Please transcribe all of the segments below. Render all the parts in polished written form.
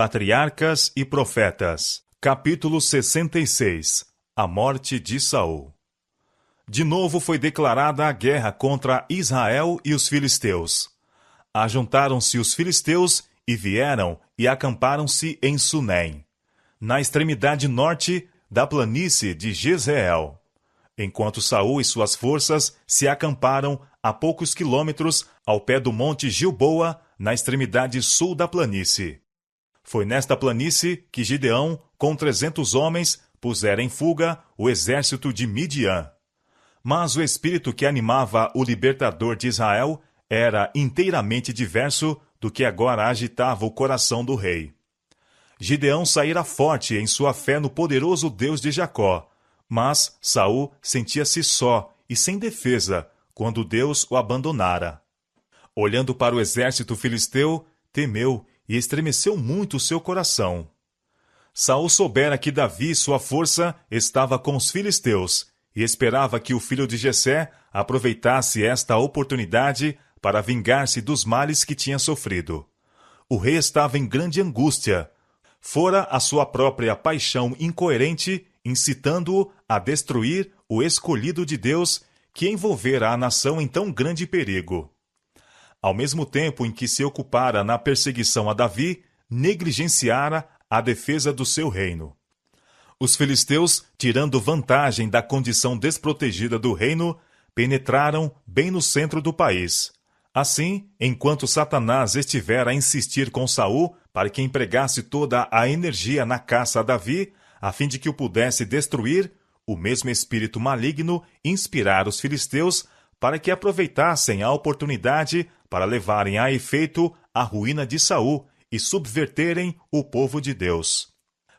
Patriarcas e Profetas, capítulo 66. A morte de Saul. De novo foi declarada a guerra contra Israel e os filisteus. Ajuntaram-se os filisteus e vieram e acamparam-se em Sunem, na extremidade norte da planície de Jezreel, enquanto Saul e suas forças se acamparam a poucos quilômetros ao pé do monte Gilboa, na extremidade sul da planície. Foi nesta planície que Gideão, com 300 homens, pusera em fuga o exército de Midian. Mas o espírito que animava o libertador de Israel era inteiramente diverso do que agora agitava o coração do rei. Gideão saíra forte em sua fé no poderoso Deus de Jacó, mas Saul sentia-se só e sem defesa quando Deus o abandonara. Olhando para o exército filisteu, temeu e estremeceu muito o seu coração. Saul soubera que Davi e sua força estava com os filisteus e esperava que o filho de Jessé aproveitasse esta oportunidade para vingar-se dos males que tinha sofrido. O rei estava em grande angústia. Fora a sua própria paixão incoerente incitando-o a destruir o escolhido de Deus que envolvera a nação em tão grande perigo. Ao mesmo tempo em que se ocupara na perseguição a Davi, negligenciara a defesa do seu reino. Os filisteus, tirando vantagem da condição desprotegida do reino, penetraram bem no centro do país. Assim, enquanto Satanás estivera a insistir com Saul para que empregasse toda a energia na caça a Davi, a fim de que o pudesse destruir, o mesmo espírito maligno inspirara os filisteus para que aproveitassem a oportunidade para levarem a efeito a ruína de Saul e subverterem o povo de Deus.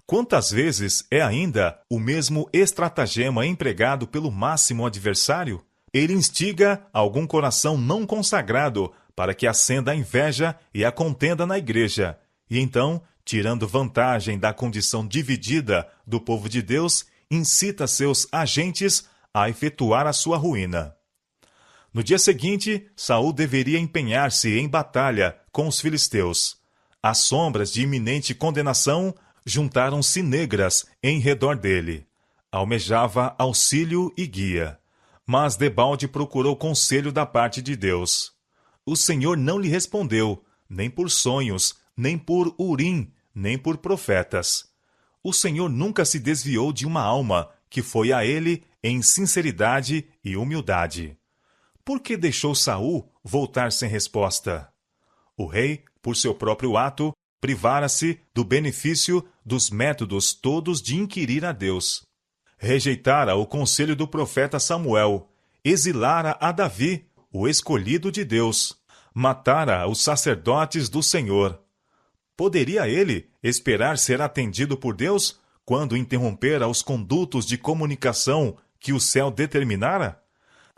Quantas vezes é ainda o mesmo estratagema empregado pelo máximo adversário? Ele instiga algum coração não consagrado para que acenda a inveja e a contenda na igreja, e então, tirando vantagem da condição dividida do povo de Deus, incita seus agentes a efetuar a sua ruína. No dia seguinte, Saul deveria empenhar-se em batalha com os filisteus. As sombras de iminente condenação juntaram-se negras em redor dele. Almejava auxílio e guia. Mas debalde procurou conselho da parte de Deus. O Senhor não lhe respondeu, nem por sonhos, nem por Urim, nem por profetas. O Senhor nunca se desviou de uma alma que foi a ele em sinceridade e humildade. Por que deixou Saul voltar sem resposta? O rei, por seu próprio ato, privara-se do benefício dos métodos todos de inquirir a Deus. Rejeitara o conselho do profeta Samuel, exilara a Davi, o escolhido de Deus, matara os sacerdotes do Senhor. Poderia ele esperar ser atendido por Deus quando interrompera os condutos de comunicação que o céu determinara?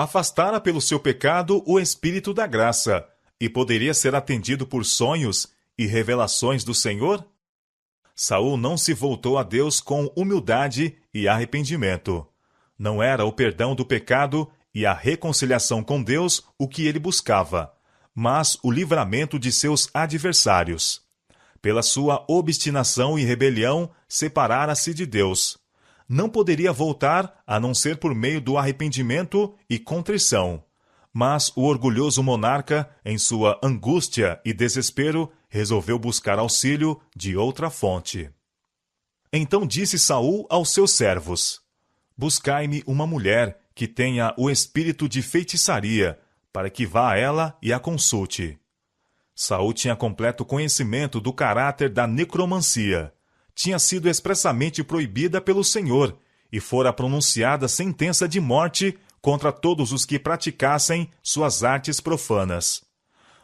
Afastara pelo seu pecado o Espírito da graça, e poderia ser atendido por sonhos e revelações do Senhor? Saul não se voltou a Deus com humildade e arrependimento. Não era o perdão do pecado e a reconciliação com Deus o que ele buscava, mas o livramento de seus adversários. Pela sua obstinação e rebelião, separara-se de Deus. Não poderia voltar a não ser por meio do arrependimento e contrição. Mas o orgulhoso monarca, em sua angústia e desespero, resolveu buscar auxílio de outra fonte. Então disse Saul aos seus servos: Buscai-me uma mulher que tenha o espírito de feitiçaria, para que vá a ela e a consulte. Saul tinha completo conhecimento do caráter da necromancia. Tinha sido expressamente proibida pelo Senhor, e fora pronunciada sentença de morte contra todos os que praticassem suas artes profanas.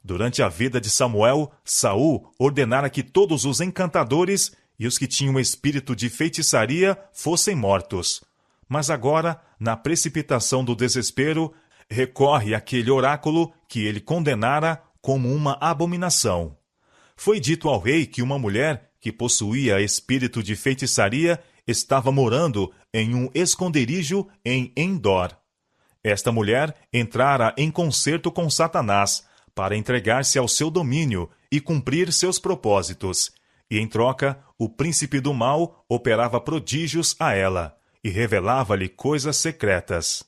Durante a vida de Samuel, Saul ordenara que todos os encantadores e os que tinham espírito de feitiçaria fossem mortos. Mas agora, na precipitação do desespero, recorre àquele oráculo que ele condenara como uma abominação. Foi dito ao rei que uma mulher que possuía espírito de feitiçaria estava morando em um esconderijo em Endor. Esta mulher entrara em concerto com Satanás para entregar-se ao seu domínio e cumprir seus propósitos, e em troca, o príncipe do mal operava prodígios a ela e revelava-lhe coisas secretas.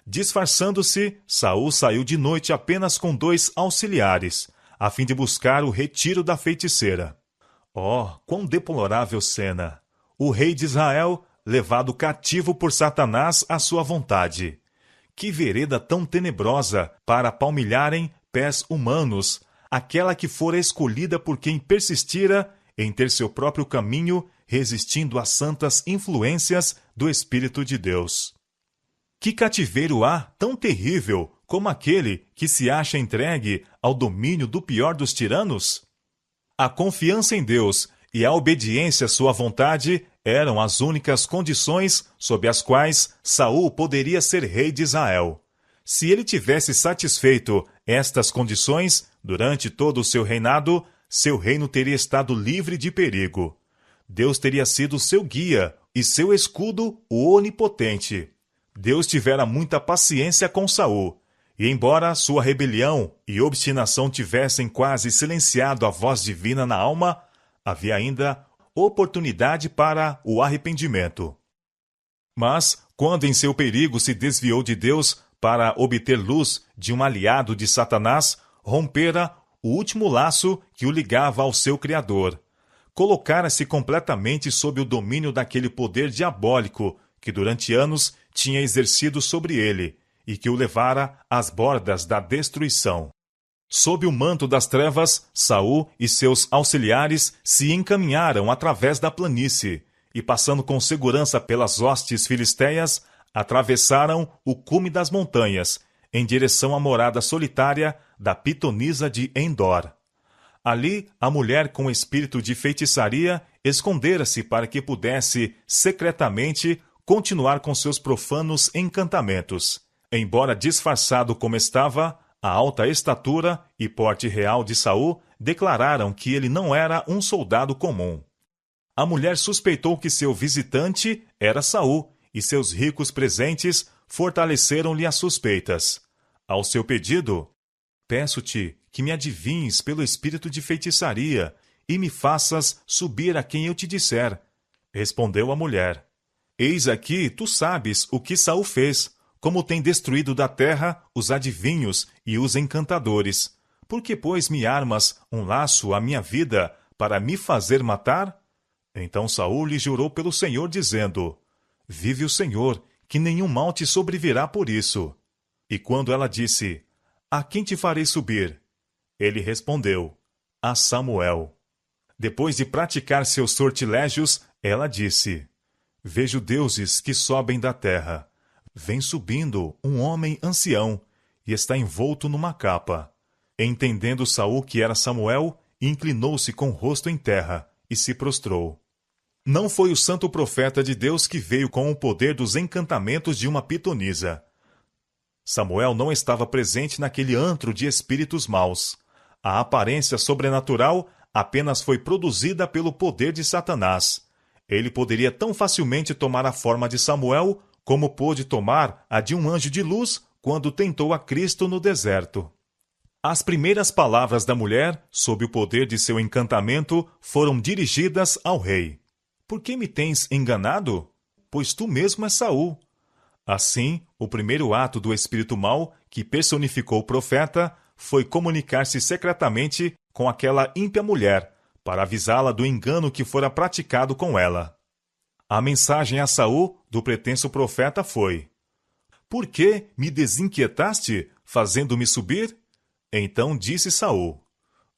Disfarçando-se, Saul saiu de noite apenas com 2 auxiliares, a fim de buscar o retiro da feiticeira. Oh, quão deplorável cena! O rei de Israel, levado cativo por Satanás à sua vontade. Que vereda tão tenebrosa para palmilharem pés humanos, aquela que fora escolhida por quem persistira em ter seu próprio caminho, resistindo às santas influências do Espírito de Deus. Que cativeiro há tão terrível como aquele que se acha entregue ao domínio do pior dos tiranos? A confiança em Deus e a obediência à sua vontade eram as únicas condições sob as quais Saul poderia ser rei de Israel. Se ele tivesse satisfeito estas condições durante todo o seu reinado, seu reino teria estado livre de perigo. Deus teria sido seu guia e seu escudo, o onipotente. Deus tivera muita paciência com Saul, e embora sua rebelião e obstinação tivessem quase silenciado a voz divina na alma, havia ainda oportunidade para o arrependimento. Mas, quando em seu perigo se desviou de Deus para obter luz de um aliado de Satanás, rompera o último laço que o ligava ao seu Criador. Colocara-se completamente sob o domínio daquele poder diabólico que durante anos tinha exercido sobre ele e que o levara às bordas da destruição. Sob o manto das trevas, Saul e seus auxiliares se encaminharam através da planície e, passando com segurança pelas hostes filisteias, atravessaram o cume das montanhas, em direção à morada solitária da pitonisa de Endor. Ali, a mulher com espírito de feitiçaria escondera-se para que pudesse, secretamente, continuar com seus profanos encantamentos. Embora disfarçado como estava, a alta estatura e porte real de Saul declararam que ele não era um soldado comum. A mulher suspeitou que seu visitante era Saul, e seus ricos presentes fortaleceram-lhe as suspeitas. Ao seu pedido, peço-te que me adivinhes pelo espírito de feitiçaria e me faças subir a quem eu te disser. Respondeu a mulher. Eis aqui, tu sabes o que Saul fez, como tem destruído da terra os adivinhos e os encantadores. Por que, pois, me armas um laço à minha vida para me fazer matar? Então Saul lhe jurou pelo Senhor, dizendo, vive o Senhor, que nenhum mal te sobrevirá por isso. E quando ela disse, a quem te farei subir? Ele respondeu, a Samuel. Depois de praticar seus sortilégios, ela disse, vejo deuses que sobem da terra. Vem subindo um homem ancião, e está envolto numa capa. Entendendo Saul que era Samuel, inclinou-se com o rosto em terra, e se prostrou. Não foi o santo profeta de Deus que veio com o poder dos encantamentos de uma pitonisa. Samuel não estava presente naquele antro de espíritos maus. A aparência sobrenatural apenas foi produzida pelo poder de Satanás. Ele poderia tão facilmente tomar a forma de Samuel como pôde tomar a de um anjo de luz quando tentou a Cristo no deserto. As primeiras palavras da mulher, sob o poder de seu encantamento, foram dirigidas ao rei. Por que me tens enganado? Pois tu mesmo és Saul. Assim, o primeiro ato do espírito mau, que personificou o profeta, foi comunicar-se secretamente com aquela ímpia mulher, para avisá-la do engano que fora praticado com ela. A mensagem a Saul do pretenso profeta foi: por que me desinquietaste, fazendo-me subir? Então disse Saul: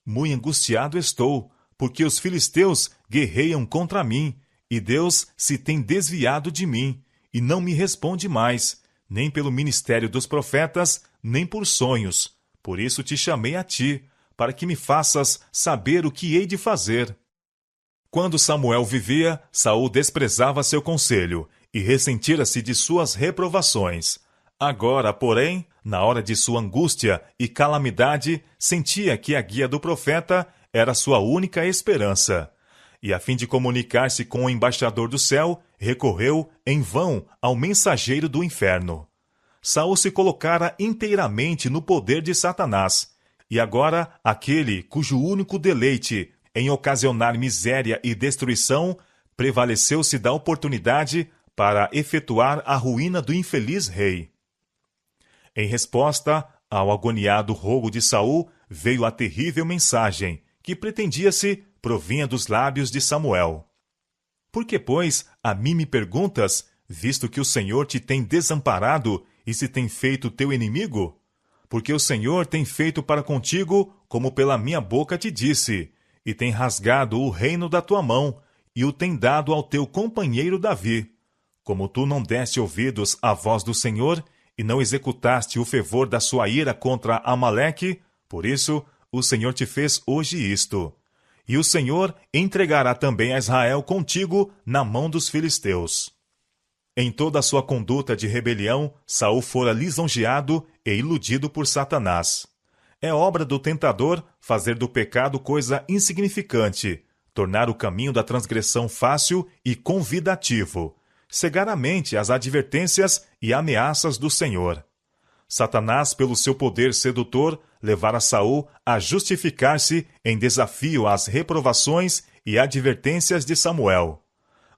muito angustiado estou, porque os filisteus guerreiam contra mim, e Deus se tem desviado de mim, e não me responde mais, nem pelo ministério dos profetas, nem por sonhos. Por isso te chamei a ti, para que me faças saber o que hei de fazer. Quando Samuel vivia, Saul desprezava seu conselho, e ressentira-se de suas reprovações. Agora, porém, na hora de sua angústia e calamidade, sentia que a guia do profeta era sua única esperança. E a fim de comunicar-se com o embaixador do céu, recorreu em vão ao mensageiro do inferno. Saul se colocara inteiramente no poder de Satanás, e agora aquele cujo único deleite em ocasionar miséria e destruição, prevaleceu-se da oportunidade para efetuar a ruína do infeliz rei. Em resposta ao agoniado rogo de Saul, veio a terrível mensagem, que pretendia-se provinha dos lábios de Samuel. Por que, pois, a mim me perguntas, visto que o Senhor te tem desamparado e se tem feito teu inimigo? Porque o Senhor tem feito para contigo como pela minha boca te disse, e tem rasgado o reino da tua mão, e o tem dado ao teu companheiro Davi. Como tu não deste ouvidos à voz do Senhor, e não executaste o fervor da sua ira contra Amaleque, por isso o Senhor te fez hoje isto. E o Senhor entregará também a Israel contigo na mão dos filisteus. Em toda a sua conduta de rebelião, Saul fora lisonjeado e iludido por Satanás. É obra do tentador fazer do pecado coisa insignificante, tornar o caminho da transgressão fácil e convidativo, cegar a mente às advertências e ameaças do Senhor. Satanás, pelo seu poder sedutor, levara Saul a justificar-se em desafio às reprovações e advertências de Samuel.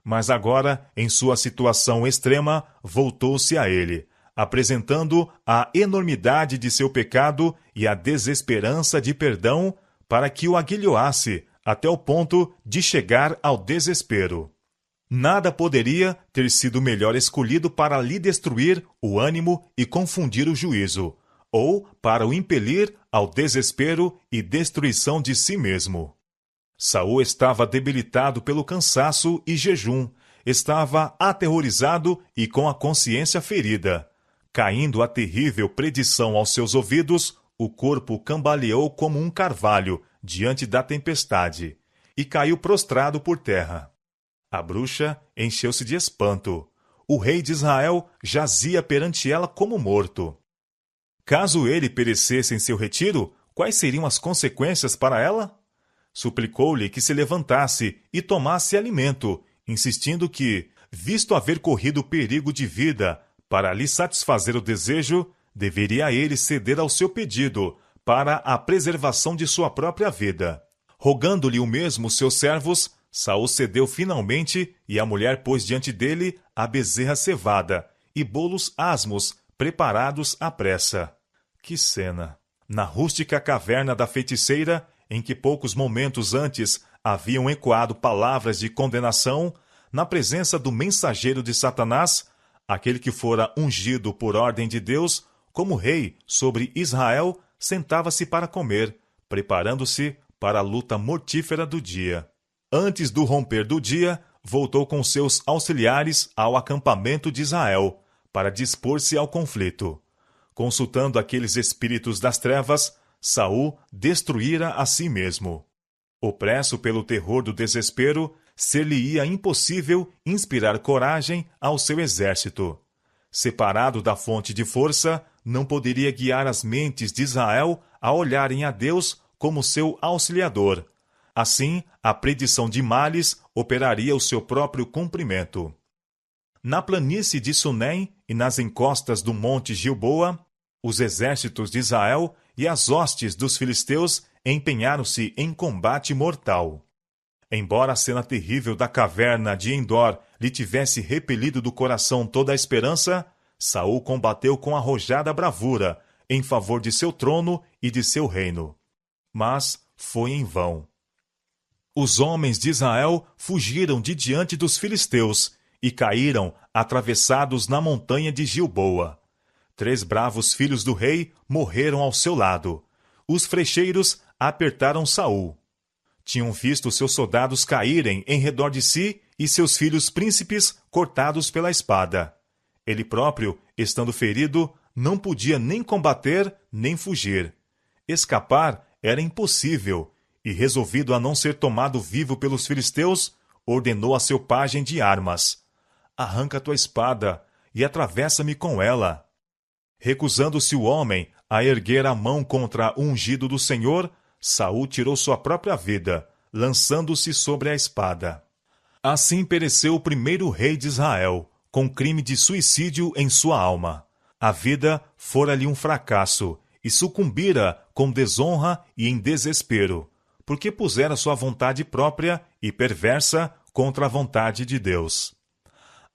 Mas agora, em sua situação extrema, voltou-se a ele, apresentando a enormidade de seu pecado e a desesperança de perdão para que o aguilhoasse até o ponto de chegar ao desespero. Nada poderia ter sido melhor escolhido para lhe destruir o ânimo e confundir o juízo, ou para o impelir ao desespero e destruição de si mesmo. Saul estava debilitado pelo cansaço e jejum, estava aterrorizado e com a consciência ferida. Caindo a terrível predição aos seus ouvidos, o corpo cambaleou como um carvalho diante da tempestade, e caiu prostrado por terra. A bruxa encheu-se de espanto. O rei de Israel jazia perante ela como morto. Caso ele perecesse em seu retiro, quais seriam as consequências para ela? Suplicou-lhe que se levantasse e tomasse alimento, insistindo que, visto haver corrido perigo de vida, para lhe satisfazer o desejo, deveria ele ceder ao seu pedido, para a preservação de sua própria vida. Rogando-lhe o mesmo seus servos, Saul cedeu finalmente, e a mulher pôs diante dele a bezerra cevada e bolos asmos preparados à pressa. Que cena! Na rústica caverna da feiticeira, em que poucos momentos antes haviam ecoado palavras de condenação, na presença do mensageiro de Satanás, aquele que fora ungido por ordem de Deus como rei sobre Israel, sentava-se para comer, preparando-se para a luta mortífera do dia. Antes do romper do dia, voltou com seus auxiliares ao acampamento de Israel, para dispor-se ao conflito. Consultando aqueles espíritos das trevas, Saul destruíra a si mesmo. Opresso pelo terror do desespero, ser-lhe-ia impossível inspirar coragem ao seu exército. Separado da fonte de força, não poderia guiar as mentes de Israel a olharem a Deus como seu auxiliador. Assim, a predição de males operaria o seu próprio cumprimento. Na planície de Sunem e nas encostas do monte Gilboa, os exércitos de Israel e as hostes dos filisteus empenharam-se em combate mortal. Embora a cena terrível da caverna de Endor lhe tivesse repelido do coração toda a esperança, Saul combateu com arrojada bravura em favor de seu trono e de seu reino. Mas foi em vão. Os homens de Israel fugiram de diante dos filisteus e caíram atravessados na montanha de Gilboa. 3 bravos filhos do rei morreram ao seu lado. Os frecheiros apertaram Saul. Tinham visto seus soldados caírem em redor de si e seus filhos príncipes cortados pela espada. Ele próprio, estando ferido, não podia nem combater nem fugir. Escapar era impossível, e resolvido a não ser tomado vivo pelos filisteus, ordenou a seu pajem de armas: arranca tua espada e atravessa-me com ela. Recusando-se o homem a erguer a mão contra o ungido do Senhor, Saul tirou sua própria vida, lançando-se sobre a espada. Assim pereceu o primeiro rei de Israel, com crime de suicídio em sua alma. A vida fora-lhe um fracasso, e sucumbira com desonra e em desespero, porque pusera sua vontade própria e perversa contra a vontade de Deus.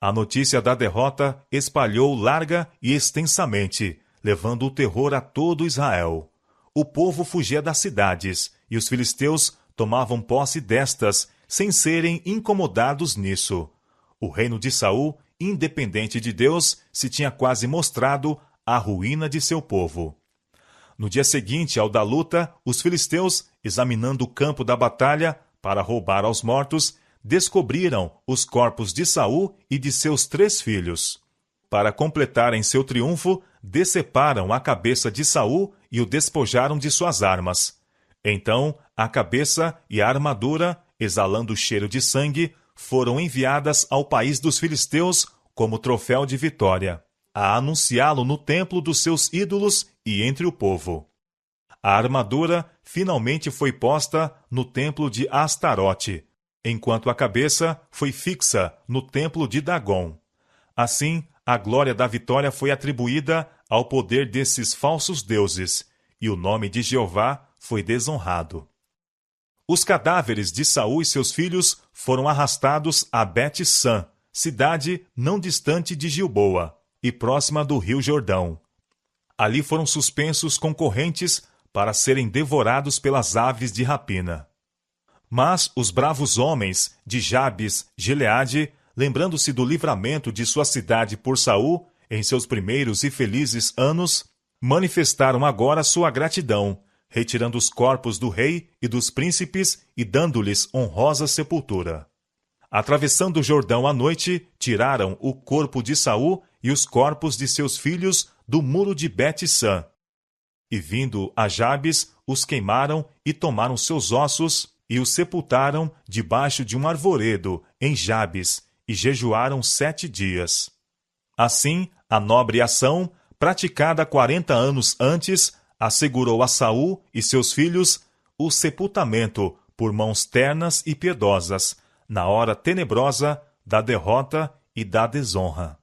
A notícia da derrota espalhou larga e extensamente, levando o terror a todo Israel. O povo fugia das cidades, e os filisteus tomavam posse destas, sem serem incomodados nisso. O reino de Saul, independente de Deus, se tinha quase mostrado a ruína de seu povo. No dia seguinte ao da luta, os filisteus, examinando o campo da batalha para roubar aos mortos, descobriram os corpos de Saul e de seus 3 filhos. Para completarem seu triunfo, deceparam a cabeça de Saul e o despojaram de suas armas. Então, a cabeça e a armadura, exalando o cheiro de sangue, foram enviadas ao país dos filisteus como troféu de vitória, a anunciá-lo no templo dos seus ídolos e entre o povo. A armadura finalmente foi posta no templo de Astarote, enquanto a cabeça foi fixa no templo de Dagom. Assim, a glória da vitória foi atribuída ao poder desses falsos deuses, e o nome de Jeová foi desonrado. Os cadáveres de Saul e seus filhos foram arrastados a Bet-San, cidade não distante de Gilboa, e próxima do rio Jordão. Ali foram suspensos com correntes para serem devorados pelas aves de rapina. Mas os bravos homens de Jabes Gileade, lembrando-se do livramento de sua cidade por Saul em seus primeiros e felizes anos, manifestaram agora sua gratidão, retirando os corpos do rei e dos príncipes e dando-lhes honrosa sepultura. Atravessando o Jordão à noite, tiraram o corpo de Saul e os corpos de seus filhos do muro de Bet-San. E vindo a Jabes, os queimaram e tomaram seus ossos e os sepultaram debaixo de um arvoredo em Jabes, e jejuaram 7 dias. Assim, a nobre ação, praticada 40 anos antes, assegurou a Saul e seus filhos o sepultamento por mãos ternas e piedosas, na hora tenebrosa da derrota e da desonra.